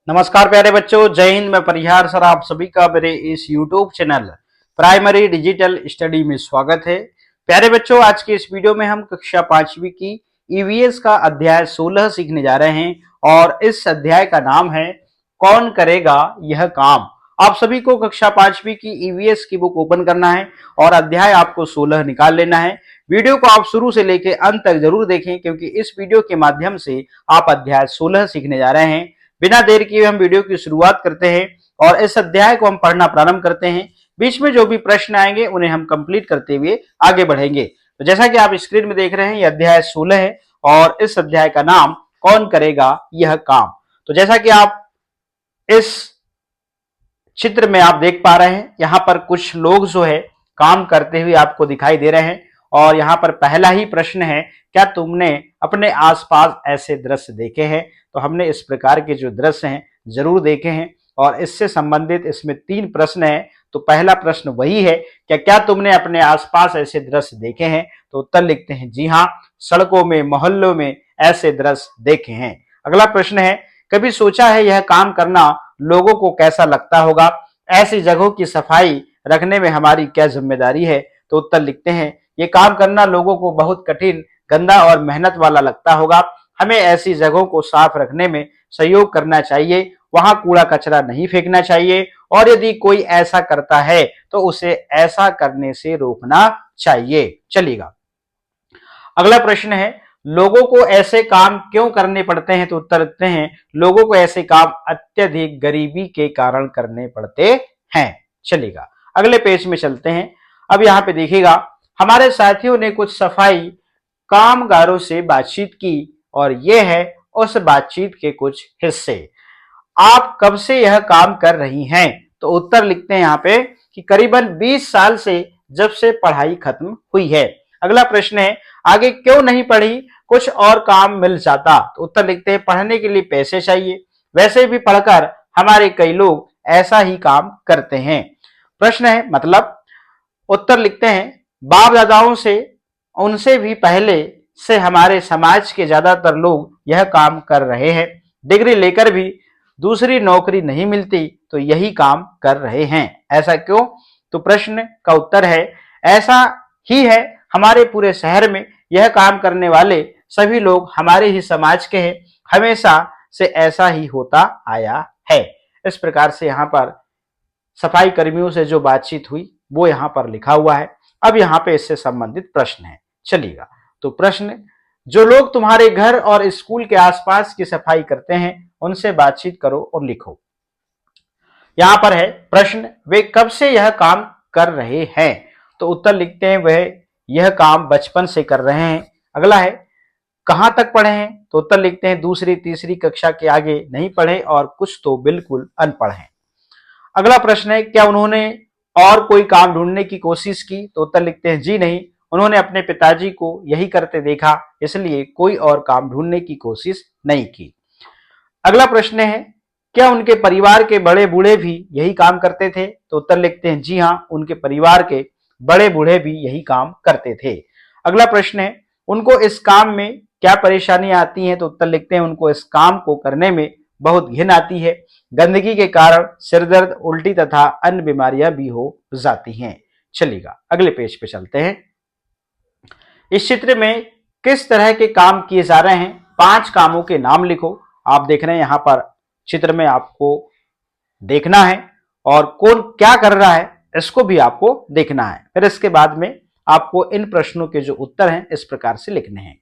नमस्कार प्यारे बच्चों, जय हिंद। मैं परिहार सर आप सभी का मेरे इस YouTube channel primary digital study में स्वागत है। प्यारे बच्चों, आज के इस वीडियो में हम कक्षा 5वीं की ईवीएस का अध्याय 16 सीखने जा रहे हैं और इस अध्याय का नाम है कौन करेगा यह काम। आप सभी को कक्षा 5वीं की ईवीएस की बुक ओपन करना है और अध्याय आपको 16 निकाल लेना है। वीडियो को आप शुरू से लेकर अंत तक जरूर देखें क्योंकि इस वीडियो के माध्यम से आप अध्याय 16 सीखने जा रहे हैं। बिना देर किए हम वीडियो की शुरुआत करते हैं और इस अध्याय को हम पढ़ना प्रारंभ करते हैं। बीच में जो भी प्रश्न आएंगे उन्हें हम कंप्लीट करते हुए आगे बढ़ेंगे। तो जैसा कि आप स्क्रीन में देख रहे हैं, यह अध्याय 16 है और इस अध्याय का नाम कौन करेगा यह काम। तो जैसा कि आप इस चित्र में आप देख पा रहे हैं, यहाँ पर कुछ लोग जो है काम करते हुए आपको दिखाई दे रहे हैं और यहाँ पर पहला ही प्रश्न है, क्या तुमने अपने आसपास ऐसे दृश्य देखे हैं? तो हमने इस प्रकार के जो दृश्य हैं जरूर देखे हैं और इससे संबंधित इसमें 3 प्रश्न हैं। तो पहला प्रश्न वही है, क्या तुमने अपने आसपास ऐसे दृश्य देखे हैं? तो उत्तर लिखते हैं जी हाँ, सड़कों में मोहल्लों में ऐसे दृश्य देखे हैं। अगला प्रश्न है, कभी सोचा है यह काम करना लोगों को कैसा लगता होगा? ऐसी जगहों की सफाई रखने में हमारी क्या जिम्मेदारी है? तो उत्तर लिखते हैं, ये काम करना लोगों को बहुत कठिन, गंदा और मेहनत वाला लगता होगा। हमें ऐसी जगहों को साफ रखने में सहयोग करना चाहिए, वहां कूड़ा कचरा नहीं फेंकना चाहिए और यदि कोई ऐसा करता है तो उसे ऐसा करने से रोकना चाहिए। चलिएगा, अगला प्रश्न है, लोगों को ऐसे काम क्यों करने पड़ते हैं? तो उत्तर देते हैं, लोगों को ऐसे काम अत्यधिक गरीबी के कारण करने पड़ते हैं। चलिएगा, अगले पेज में चलते हैं। अब यहाँ पे देखिएगा, हमारे साथियों ने कुछ सफाई कामगारों से बातचीत की और ये है उस बातचीत के कुछ हिस्से। आप कब से यह काम कर रही हैं? तो उत्तर लिखते हैं यहाँ पे कि करीबन 20 साल से, जब से पढ़ाई खत्म हुई है। अगला प्रश्न है, आगे क्यों नहीं पढ़ी? कुछ और काम मिल जाता। तो उत्तर लिखते हैं, पढ़ने के लिए पैसे चाहिए, वैसे भी पढ़कर हमारे कई लोग ऐसा ही काम करते हैं। प्रश्न है मतलब। उत्तर लिखते हैं, बाप दादाओं से, उनसे भी पहले से हमारे समाज के ज्यादातर लोग यह काम कर रहे हैं। डिग्री लेकर भी दूसरी नौकरी नहीं मिलती तो यही काम कर रहे हैं। ऐसा क्यों? तो प्रश्न का उत्तर है, ऐसा ही है, हमारे पूरे शहर में यह काम करने वाले सभी लोग हमारे ही समाज के हैं, हमेशा से ऐसा ही होता आया है। इस प्रकार से यहाँ पर सफाई कर्मियों से जो बातचीत हुई वो यहाँ पर लिखा हुआ है। अब यहाँ पे इससे संबंधित प्रश्न है। चलिएगा, तो प्रश्न, जो लोग तुम्हारे घर और स्कूल के आसपास की सफाई करते हैं उनसे बातचीत करो और लिखो। यहाँ पर है प्रश्न, वे कब से यह काम कर रहे हैं? तो उत्तर लिखते हैं, वह यह काम बचपन से कर रहे हैं। अगला है, कहां तक पढ़े हैं? तो उत्तर लिखते हैं, दूसरी तीसरी कक्षा के आगे नहीं पढ़े और कुछ तो बिल्कुल अनपढ़ हैं। अगला प्रश्न है, क्या उन्होंने और कोई काम ढूंढने की कोशिश की? तो उत्तर लिखते हैं, जी नहीं, उन्होंने अपने पिताजी को यही करते देखा, इसलिए कोई और काम ढूंढने की कोशिश नहीं की। अगला प्रश्न है, क्या उनके परिवार के बड़े बूढ़े भी यही काम करते थे? तो उत्तर लिखते हैं, जी हाँ, उनके परिवार के बड़े बूढ़े भी यही काम करते थे। अगला प्रश्न है, उनको इस काम में क्या परेशानियां आती हैं? तो उत्तर लिखते हैं, उनको इस काम को करने में बहुत घिन आती है, गंदगी के कारण सिरदर्द, उल्टी तथा अन्य बीमारियां भी हो जाती हैं। चलिएगा, अगले पेज पे चलते हैं। इस चित्र में किस तरह के काम किए जा रहे हैं? 5 कामों के नाम लिखो। आप देख रहे हैं यहाँ पर चित्र में आपको देखना है और कौन क्या कर रहा है इसको भी आपको देखना है। फिर इसके बाद में आपको इन प्रश्नों के जो उत्तर हैं इस प्रकार से लिखने हैं।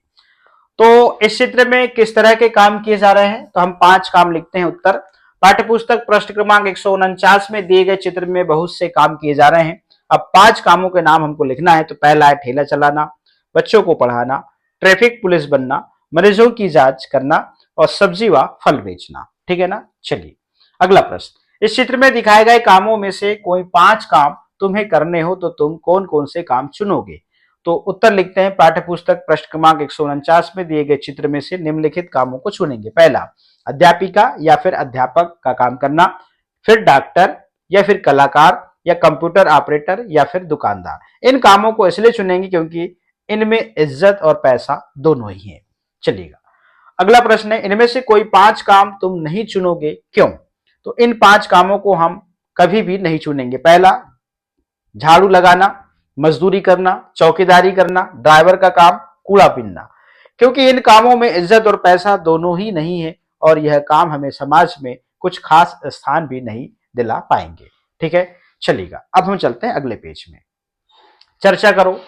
तो इस चित्र में किस तरह के काम किए जा रहे हैं? तो हम 5 काम लिखते हैं उत्तर। पाठ्यपुस्तक पृष्ठ क्रमांक 149 में दिए गए चित्र में बहुत से काम किए जा रहे हैं। अब 5 कामों के नाम हमको लिखना है। तो पहला है ठेला चलाना, बच्चों को पढ़ाना, ट्रैफिक पुलिस बनना, मरीजों की जांच करना और सब्जी व फल बेचना। ठीक है ना? चलिए, अगला प्रश्न, इस चित्र में दिखाए गए कामों में से कोई 5 काम तुम्हें करने हो तो तुम कौन कौन से काम चुनोगे? तो उत्तर लिखते हैं, पाठ्यपुस्तक पृष्ठ क्रमांक 149 में दिए गए चित्र में से निम्नलिखित कामों को चुनेंगे। पहला, अध्यापिका या फिर अध्यापक का काम करना, फिर डॉक्टर या फिर कलाकार या कंप्यूटर ऑपरेटर या फिर दुकानदार। इन कामों को इसलिए चुनेंगे क्योंकि इनमें इज्जत और पैसा दोनों ही है। चलिएगा, अगला प्रश्न है, इनमें से कोई 5 काम तुम नहीं चुनोगे, क्यों? तो इन 5 कामों को हम कभी भी नहीं चुनेंगे। पहला, झाड़ू लगाना, मजदूरी करना, चौकीदारी करना, ड्राइवर का काम, कूड़ा बीनना, क्योंकि इन कामों में इज्जत और पैसा दोनों ही नहीं है और यह काम हमें समाज में कुछ खास स्थान भी नहीं दिला पाएंगे। ठीक है, चलिएगा अब हम चलते हैं अगले पेज में। चर्चा करो,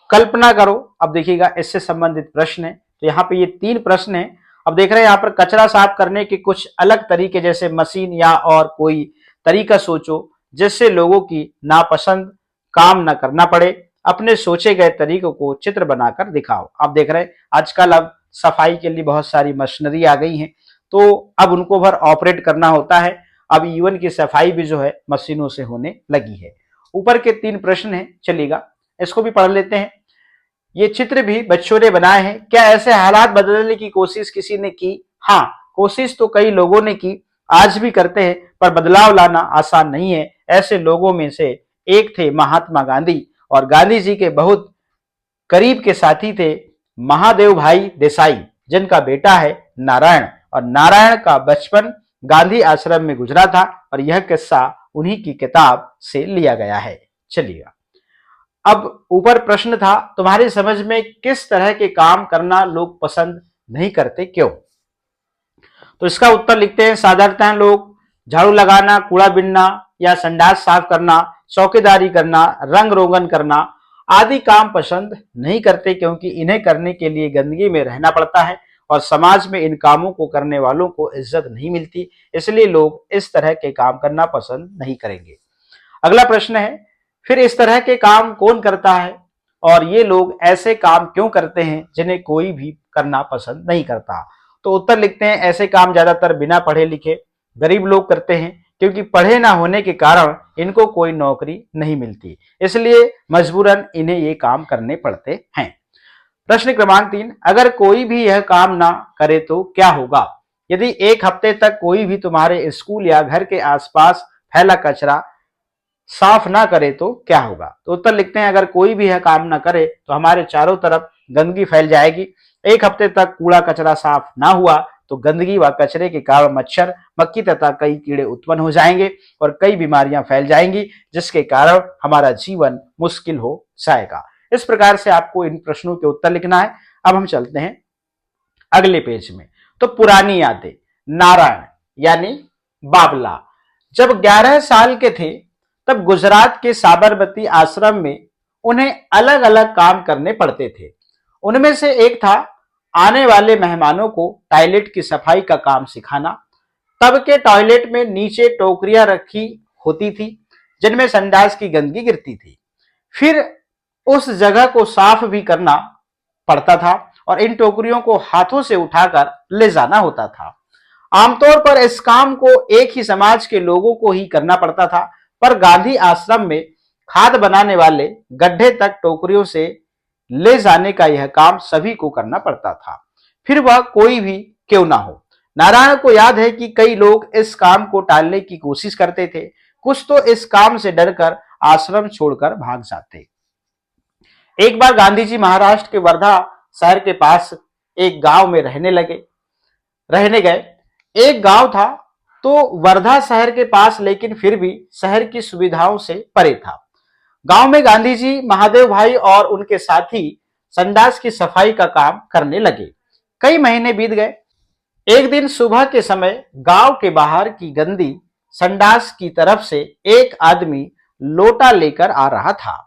कल्पना करो। अब देखिएगा इससे संबंधित प्रश्न है, तो यहाँ पे ये 3 प्रश्न है। अब देख रहे हैं यहाँ पर कचरा साफ करने के कुछ अलग तरीके, जैसे मशीन या और कोई तरीका सोचो जिससे लोगों की नापसंद काम न करना पड़े। अपने सोचे गए तरीकों को चित्र बनाकर दिखाओ। आप देख रहे हैं आजकल अब सफाई के लिए बहुत सारी मशीनरी आ गई हैं, तो अब उनको भर ऑपरेट करना होता है। अब इवन की सफाई भी जो है मशीनों से होने लगी है। ऊपर के 3 प्रश्न हैं, चलिएगा इसको भी पढ़ लेते हैं। ये चित्र भी बच्चों ने बनाए हैं। क्या ऐसे हालात बदलने की कोशिश किसी ने की? हाँ, कोशिश तो कई लोगों ने की, आज भी करते हैं, पर बदलाव लाना आसान नहीं है। ऐसे लोगों में से एक थे महात्मा गांधी, और गांधी जी के बहुत करीब के साथी थे महादेव भाई देसाई, जिनका बेटा है नारायण, और नारायण का बचपन गांधी आश्रम में गुजरा था, और यह किस्सा उन्हीं की किताब से लिया गया है। चलिएगा अब ऊपर प्रश्न था, तुम्हारी समझ में किस तरह के काम करना लोग पसंद नहीं करते, क्यों? तो इसका उत्तर लिखते हैं, साधारणतः लोग झाड़ू लगाना, कूड़ा बीनना या संडास साफ करना, चौकीदारी करना, रंग रोगन करना आदि काम पसंद नहीं करते, क्योंकि इन्हें करने के लिए गंदगी में रहना पड़ता है और समाज में इन कामों को करने वालों को इज्जत नहीं मिलती, इसलिए लोग इस तरह के काम करना पसंद नहीं करेंगे। अगला प्रश्न है, फिर इस तरह के काम कौन करता है और ये लोग ऐसे काम क्यों करते हैं जिन्हें कोई भी करना पसंद नहीं करता? तो उत्तर लिखते हैं, ऐसे काम ज्यादातर बिना पढ़े लिखे गरीब लोग करते हैं, क्योंकि पढ़े ना होने के कारण इनको कोई नौकरी नहीं मिलती, इसलिए मजबूरन इन्हें ये काम करने पड़ते हैं। प्रश्न क्रमांक 3, अगर कोई भी यह काम ना करे तो क्या होगा? यदि एक हफ्ते तक कोई भी तुम्हारे स्कूल या घर के आसपास फैला कचरा साफ ना करे तो क्या होगा? तो उत्तर लिखते हैं, अगर कोई भी यह काम ना करे तो हमारे चारों तरफ गंदगी फैल जाएगी। एक हफ्ते तक कूड़ा कचरा साफ ना हुआ तो गंदगी व कचरे के कारण मच्छर, मक्खी तथा कई कीड़े उत्पन्न हो जाएंगे और कई बीमारियां फैल जाएंगी, जिसके कारण हमारा जीवन मुश्किल हो जाएगा। इस प्रकार से आपको इन प्रश्नों के उत्तर लिखना है। अब हम चलते हैं अगले पेज में। तो पुरानी यादें, नारायण यानी बाबला जब 11 साल के थे तब गुजरात के साबरमती आश्रम में उन्हें अलग अलग काम करने पड़ते थे। उनमें से एक था आने वाले मेहमानों को टॉयलेट की सफाई का काम सिखाना। तब के टॉयलेट में नीचे टोकरियां रखी होती थी जिनमें संडास की गंदगी गिरती थी, फिर उस जगह को साफ भी करना पड़ता था और इन टोकरियों को हाथों से उठाकर ले जाना होता था। आमतौर पर इस काम को एक ही समाज के लोगों को ही करना पड़ता था, पर गांधी आश्रम में खाद बनाने वाले गड्ढे तक टोकरियों से ले जाने का यह काम सभी को करना पड़ता था, फिर वह कोई भी क्यों ना हो। नारायण को याद है कि कई लोग इस काम को टालने की कोशिश करते थे, कुछ तो इस काम से डरकर आश्रम छोड़कर भाग जाते। एक बार गांधी जी महाराष्ट्र के वर्धा शहर के पास एक गांव में रहने गए। एक गांव था तो वर्धा शहर के पास, लेकिन फिर भी शहर की सुविधाओं से परे था। गांव में गांधी जी, महादेव भाई और उनके साथी संडास की सफाई का काम करने लगे। कई महीने बीत गए। एक दिन सुबह के समय गांव के बाहर की गंदी संडास की तरफ से एक आदमी लोटा लेकर आ रहा था।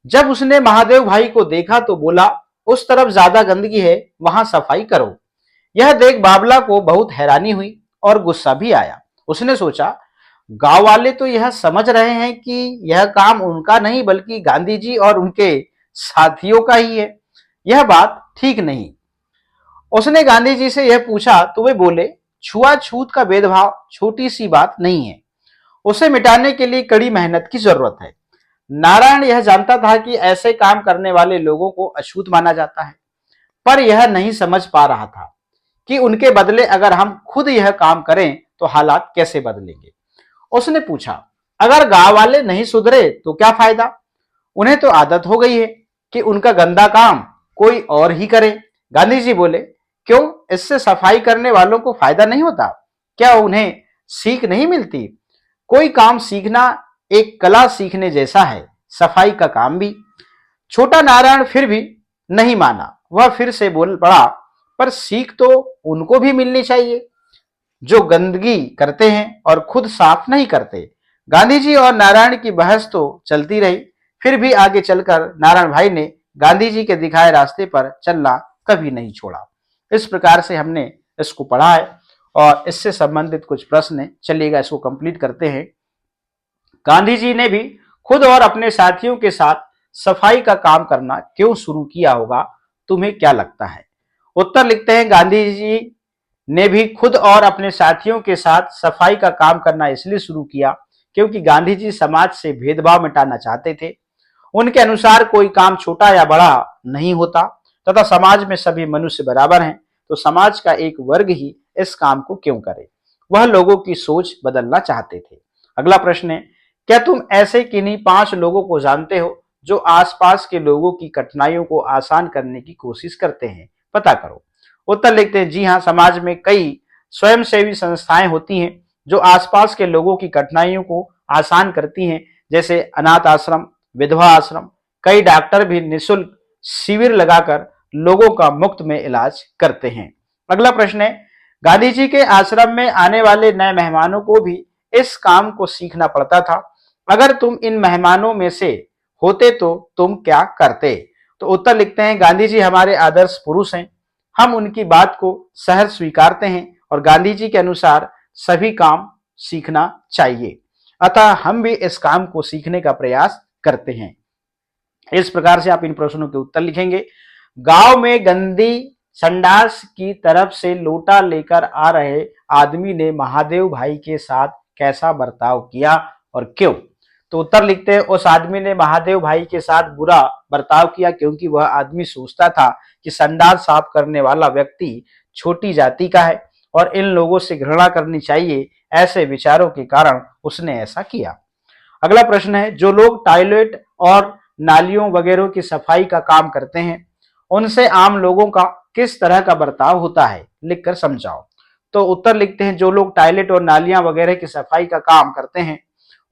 जब उसने महादेव भाई को देखा तो बोला, उस तरफ ज्यादा गंदगी है, वहां सफाई करो। यह देख बाबला को बहुत हैरानी हुई और गुस्सा भी आया। उसने सोचा, गांव वाले तो यह समझ रहे हैं कि यह काम उनका नहीं बल्कि गांधी जी और उनके साथियों का ही है, यह बात ठीक नहीं। उसने गांधी जी से यह पूछा तो वे बोले, छुआछूत का भेदभाव छोटी सी बात नहीं है, उसे मिटाने के लिए कड़ी मेहनत की जरूरत है। नारायण यह जानता था कि ऐसे काम करने वाले लोगों को अछूत माना जाता है, पर यह नहीं समझ पा रहा था कि उनके बदले अगर हम खुद यह काम करें तो हालात कैसे बदलेंगे। उसने पूछा, अगर गांव वाले नहीं सुधरे तो क्या फायदा? उन्हें तो आदत हो गई है कि उनका गंदा काम कोई और ही करे। गांधी जी बोले, क्यों, इससे सफाई करने वालों को फायदा नहीं होता? क्या उन्हें सीख नहीं मिलती? कोई काम सीखना एक कला सीखने जैसा है, सफाई का काम भी। छोटा नारायण फिर भी नहीं माना। वह फिर से बोल पड़ा, पर सीख तो उनको भी मिलनी चाहिए जो गंदगी करते हैं और खुद साफ नहीं करते। गांधी जी और नारायण की बहस तो चलती रही। फिर भी आगे चलकर नारायण भाई ने गांधी जी के दिखाए रास्ते पर चलना कभी नहीं छोड़ा। इस प्रकार से हमने इसको पढ़ा है और इससे संबंधित कुछ प्रश्न, चलिएगा इसको कंप्लीट करते हैं। गांधी जी ने भी खुद और अपने साथियों के साथ सफाई का काम करना क्यों शुरू किया होगा, तुम्हें क्या लगता है? उत्तर लिखते हैं, गांधी जी ने भी खुद और अपने साथियों के साथ सफाई का काम करना इसलिए शुरू किया क्योंकि गांधी जी समाज से भेदभाव मिटाना चाहते थे। उनके अनुसार कोई काम छोटा या बड़ा नहीं होता तथा समाज में सभी मनुष्य बराबर हैं, तो समाज का एक वर्ग ही इस काम को क्यों करे? वह लोगों की सोच बदलना चाहते थे। अगला प्रश्न है, क्या तुम ऐसे किन्हीं 5 लोगों को जानते हो जो आसपास के लोगों की कठिनाइयों को आसान करने की कोशिश करते हैं? पता करो। उत्तर लिखते हैं, जी हाँ, समाज में कई स्वयंसेवी संस्थाएं होती हैं जो आसपास के लोगों की कठिनाइयों को आसान करती हैं, जैसे अनाथ आश्रम, विधवा आश्रम। कई डॉक्टर भी निःशुल्क शिविर लगाकर लोगों का मुफ्त में इलाज करते हैं। अगला प्रश्न है, गांधी जी के आश्रम में आने वाले नए मेहमानों को भी इस काम को सीखना पड़ता था। अगर तुम इन मेहमानों में से होते तो तुम क्या करते? तो उत्तर लिखते हैं, गांधी जी हमारे आदर्श पुरुष हैं। हम उनकी बात को सहर्ष स्वीकारते हैं और गांधी जी के अनुसार सभी काम सीखना चाहिए, अतः हम भी इस काम को सीखने का प्रयास करते हैं। इस प्रकार से आप इन प्रश्नों के उत्तर लिखेंगे। गांव में गंदी संडास की तरफ से लोटा लेकर आ रहे आदमी ने महादेव भाई के साथ कैसा बर्ताव किया और क्यों? तो उत्तर लिखते हैं, उस आदमी ने महादेव भाई के साथ बुरा बर्ताव किया क्योंकि वह आदमी सोचता था कि संडास साफ करने वाला व्यक्ति छोटी जाति का है और इन लोगों से घृणा करनी चाहिए। ऐसे विचारों के कारण उसने ऐसा किया। अगला प्रश्न है, जो लोग टॉयलेट और नालियों वगैरह की सफाई का काम करते हैं उनसे आम लोगों का किस तरह का बर्ताव होता है? लिखकर समझाओ। तो उत्तर लिखते हैं, जो लोग टॉयलेट और नालियां वगैरह की सफाई का काम करते हैं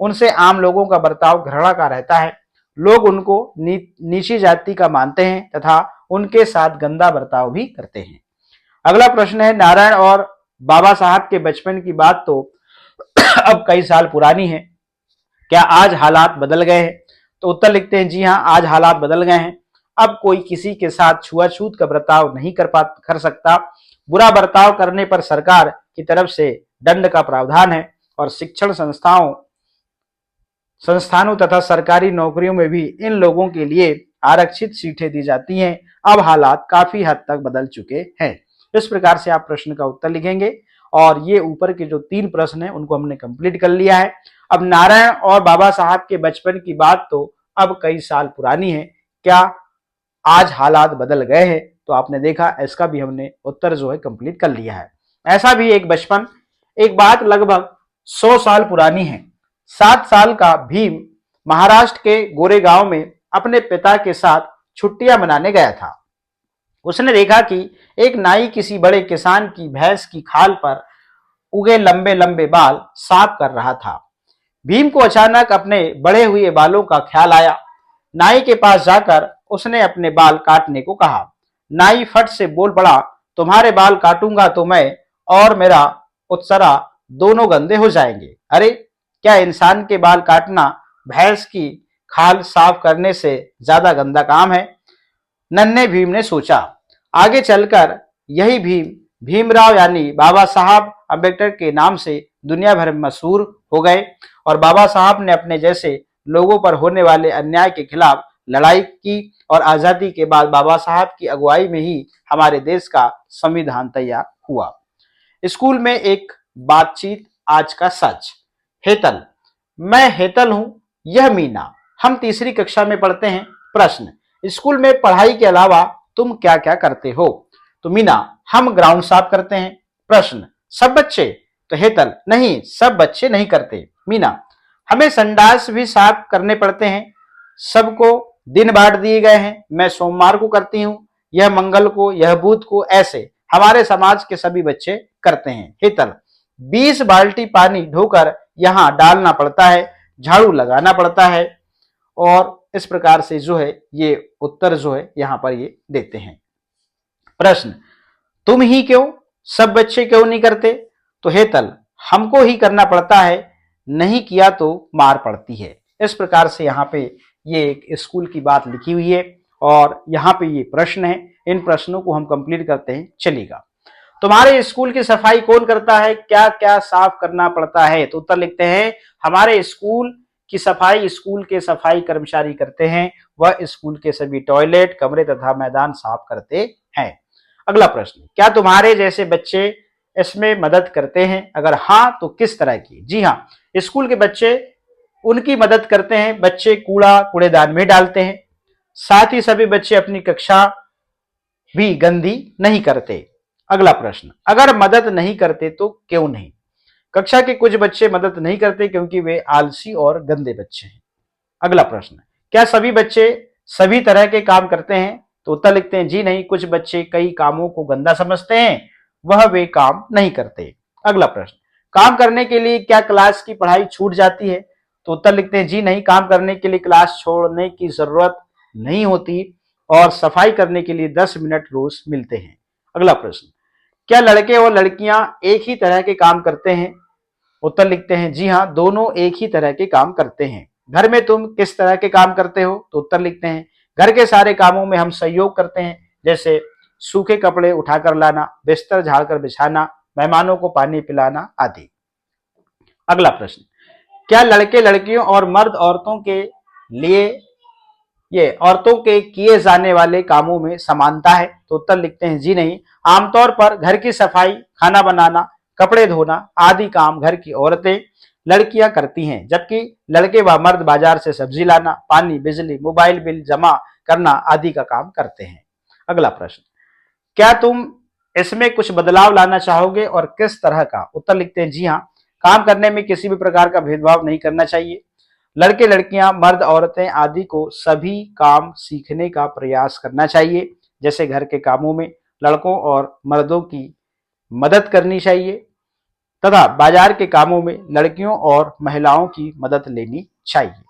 उनसे आम लोगों का बर्ताव घृणा का रहता है। लोग उनको नीची जाति का मानते हैं तथा उनके साथ गंदा बर्ताव भी करते हैं। अगला प्रश्न है, नारायण और बाबा साहब के बचपन की बात तो अब कई साल पुरानी है, क्या आज हालात बदल गए हैं? तो उत्तर लिखते हैं, जी हाँ, आज हालात बदल गए हैं। अब कोई किसी के साथ छुआछूत का बर्ताव नहीं कर सकता। बुरा बर्ताव करने पर सरकार की तरफ से दंड का प्रावधान है और शिक्षण संस्थानों तथा सरकारी नौकरियों में भी इन लोगों के लिए आरक्षित सीटें दी जाती हैं। अब हालात काफी हद तक बदल चुके हैं। इस प्रकार से आप प्रश्न का उत्तर लिखेंगे और ये ऊपर के जो 3 प्रश्न हैं उनको हमने कंप्लीट कर लिया है। अब नारायण और बाबा साहब के बचपन की बात तो अब कई साल पुरानी है, क्या आज हालात बदल गए हैं? तो आपने देखा, इसका भी हमने उत्तर जो है कंप्लीट कर लिया है। ऐसा भी एक बात लगभग 100 साल पुरानी है। 7 साल का भीम महाराष्ट्र के गोरेगांव में अपने पिता के साथ छुट्टियां मनाने गया था। उसने देखा कि एक नाई किसी बड़े किसान की भैंस की खाल पर उगे लंबे लंबे बाल साफ कर रहा था। भीम को अचानक अपने बढ़े हुए बालों का ख्याल आया। नाई के पास जाकर उसने अपने बाल काटने को कहा। नाई फट से बोल पड़ा, तुम्हारे बाल काटूंगा तो मैं और मेरा उत्सरा दोनों गंदे हो जाएंगे। अरे, क्या इंसान के बाल काटना भैंस की खाल साफ करने से ज्यादा गंदा काम है? नन्हे भीम ने सोचा। आगे चलकर यही भीमराव यानी बाबा साहब अम्बेडकर के नाम से दुनिया भर में मशहूर हो गए और बाबा साहब ने अपने जैसे लोगों पर होने वाले अन्याय के खिलाफ लड़ाई की और आजादी के बाद बाबा साहब की अगुवाई में ही हमारे देश का संविधान तैयार हुआ। स्कूल में एक बातचीत, आज का सच। हेतल, मैं हेतल हूं, यह मीना, हम तीसरी कक्षा में पढ़ते हैं। प्रश्न, स्कूल में पढ़ाई के अलावा तुम क्या क्या करते हो? तो मीना, हम ग्राउंड साफ करते हैं। प्रश्न, सब बच्चे? तो हेतल, नहीं, सब बच्चे नहीं करते। मीना, हमें संडास भी साफ करने पड़ते हैं। सबको दिन बांट दिए गए हैं। मैं सोमवार को करती हूँ, यह मंगल को, यह बुध को, ऐसे हमारे समाज के सभी बच्चे करते हैं। हेतल, 20 बाल्टी पानी ढोकर यहाँ डालना पड़ता है, झाड़ू लगाना पड़ता है, और इस प्रकार से जो है ये उत्तर जो है यहां पर ये देते हैं। प्रश्न, तुम ही क्यों, सब बच्चे क्यों नहीं करते? तो हेतल, हमको ही करना पड़ता है, नहीं किया तो मार पड़ती है। इस प्रकार से यहाँ पे ये एक स्कूल की बात लिखी हुई है और यहाँ पे ये प्रश्न है। इन प्रश्नों को हम कंप्लीट करते हैं, चलेगा। तुम्हारे स्कूल की सफाई कौन करता है, क्या क्या साफ करना पड़ता है? तो उत्तर लिखते हैं, हमारे स्कूल की सफाई स्कूल के सफाई कर्मचारी करते हैं। वह स्कूल के सभी टॉयलेट, कमरे तथा मैदान साफ करते हैं। अगला प्रश्न, क्या तुम्हारे जैसे बच्चे इसमें मदद करते हैं? अगर हाँ तो किस तरह की? जी हाँ, स्कूल के बच्चे उनकी मदद करते हैं। बच्चे कूड़ा कूड़ेदान में डालते हैं। साथ ही सभी बच्चे अपनी कक्षा भी गंदी नहीं करते। अगला प्रश्न, अगर मदद नहीं करते तो क्यों नहीं? कक्षा के कुछ बच्चे मदद नहीं करते क्योंकि वे आलसी और गंदे बच्चे हैं। अगला प्रश्न, क्या सभी बच्चे सभी तरह के काम करते हैं? तो उत्तर लिखते हैं, जी नहीं, कुछ बच्चे कई कामों को गंदा समझते हैं, वह वे काम नहीं करते। अगला प्रश्न, काम करने के लिए क्या क्लास की पढ़ाई छूट जाती है? तो उत्तर लिखते हैं, जी नहीं, काम करने के लिए क्लास छोड़ने की जरूरत नहीं होती और सफाई करने के लिए 10 मिनट रोज मिलते हैं। अगला प्रश्न, क्या लड़के और लड़कियां एक ही तरह के काम करते हैं? उत्तर लिखते हैं, जी हाँ, दोनों एक ही तरह के काम करते हैं। घर में तुम किस तरह के काम करते हो? तो उत्तर लिखते हैं, घर के सारे कामों में हम सहयोग करते हैं, जैसे सूखे कपड़े उठाकर लाना, बिस्तर झाड़कर बिछाना, मेहमानों को पानी पिलाना आदि। अगला प्रश्न, क्या लड़के लड़कियों और मर्द औरतों के लिए ये औरतों के किए जाने वाले कामों में समानता है? तो उत्तर लिखते हैं, जी नहीं, आमतौर पर घर की सफाई, खाना बनाना, कपड़े धोना आदि काम घर की औरतें लड़कियां करती हैं, जबकि लड़के व मर्द बाजार से सब्जी लाना, पानी, बिजली, मोबाइल बिल जमा करना आदि का काम करते हैं। अगला प्रश्न, क्या तुम इसमें कुछ बदलाव लाना चाहोगे और किस तरह का? उत्तर लिखते हैं, जी हाँ, काम करने में किसी भी प्रकार का भेदभाव नहीं करना चाहिए। लड़के लड़कियां, मर्द औरतें आदि को सभी काम सीखने का प्रयास करना चाहिए, जैसे घर के कामों में लड़कों और मर्दों की मदद करनी चाहिए तथा बाजार के कामों में लड़कियों और महिलाओं की मदद लेनी चाहिए।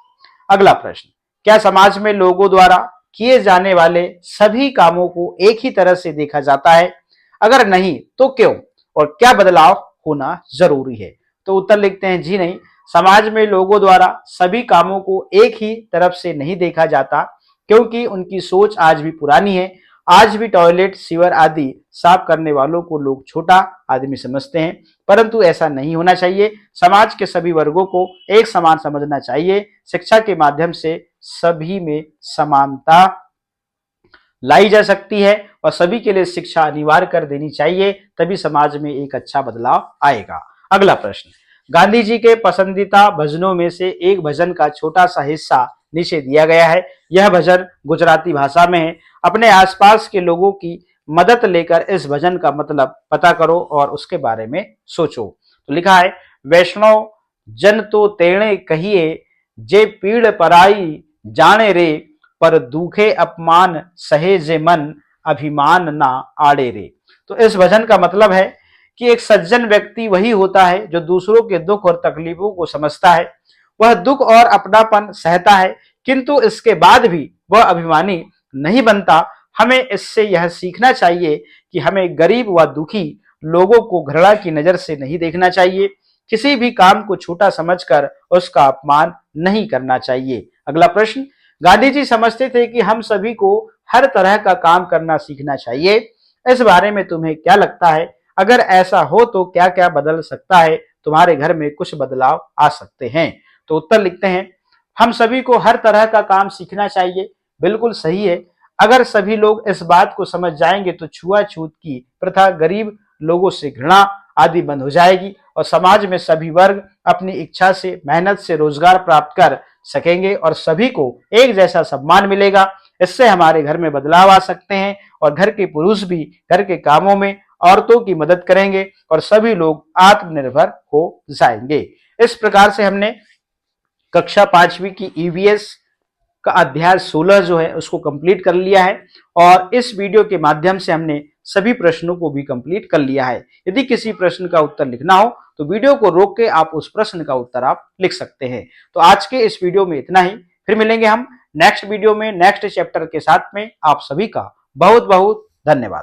अगला प्रश्न, क्या समाज में लोगों द्वारा किए जाने वाले सभी कामों को एक ही तरह से देखा जाता है? अगर नहीं तो क्यों, और क्या बदलाव होना जरूरी है? तो उत्तर लिखते हैं, जी नहीं, समाज में लोगों द्वारा सभी कामों को एक ही तरफ से नहीं देखा जाता, क्योंकि उनकी सोच आज भी पुरानी है। आज भी टॉयलेट, सीवर आदि साफ करने वालों को लोग छोटा आदमी समझते हैं, परंतु ऐसा नहीं होना चाहिए। समाज के सभी वर्गों को एक समान समझना चाहिए। शिक्षा के माध्यम से सभी में समानता लाई जा सकती है और सभी के लिए शिक्षा अनिवार्य कर देनी चाहिए, तभी समाज में एक अच्छा बदलाव आएगा। अगला प्रश्न, गांधी जी के पसंदीदा भजनों में से एक भजन का छोटा सा हिस्सा नीचे दिया गया है। यह भजन गुजराती भाषा में है। अपने आसपास के लोगों की मदद लेकर इस भजन का मतलब पता करो और उसके बारे में सोचो। तो लिखा है, वैष्णव जन तो तेणे कहिए, जे पीड़ पराई जाने रे, पर दुखे अपमान सहे जे मन, अभिमान ना आड़े रे। तो इस भजन का मतलब है कि एक सज्जन व्यक्ति वही होता है जो दूसरों के दुख और तकलीफों को समझता है। वह दुख और अपनापन सहता है, किंतु इसके बाद भी वह अभिमानी नहीं बनता। हमें इससे यह सीखना चाहिए कि हमें गरीब व दुखी लोगों को घृणा की नजर से नहीं देखना चाहिए। किसी भी काम को छोटा समझकर उसका अपमान नहीं करना चाहिए। अगला प्रश्न, गांधी जी समझते थे कि हम सभी को हर तरह का काम करना सीखना चाहिए। इस बारे में तुम्हें क्या लगता है? अगर ऐसा हो तो क्या क्या बदल सकता है? तुम्हारे घर में कुछ बदलाव आ सकते हैं। तो उत्तर लिखते हैं, हम सभी को हर तरह का काम सीखना चाहिए। बिल्कुल सही है। अगर सभी लोग इस बात को समझ जाएंगे तो छुआछूत की प्रथा, गरीब लोगों से घृणा आदि बंद हो जाएगी और समाज में सभी वर्ग अपनी इच्छा से, मेहनत से रोजगार प्राप्त कर सकेंगे और सभी को एक जैसा सम्मान मिलेगा। इससे हमारे घर में बदलाव आ सकते हैं और घर के पुरुष भी घर के कामों में औरतों की मदद करेंगे और सभी लोग आत्मनिर्भर हो जाएंगे। इस प्रकार से हमने कक्षा 5वीं की ईवीएस का अध्याय 16 जो है उसको कंप्लीट कर लिया है और इस वीडियो के माध्यम से हमने सभी प्रश्नों को भी कंप्लीट कर लिया है। यदि किसी प्रश्न का उत्तर लिखना हो तो वीडियो को रोक के आप उस प्रश्न का उत्तर आप लिख सकते हैं। तो आज के इस वीडियो में इतना ही, फिर मिलेंगे हम नेक्स्ट वीडियो में नेक्स्ट चैप्टर के साथ में। आप सभी का बहुत बहुत धन्यवाद।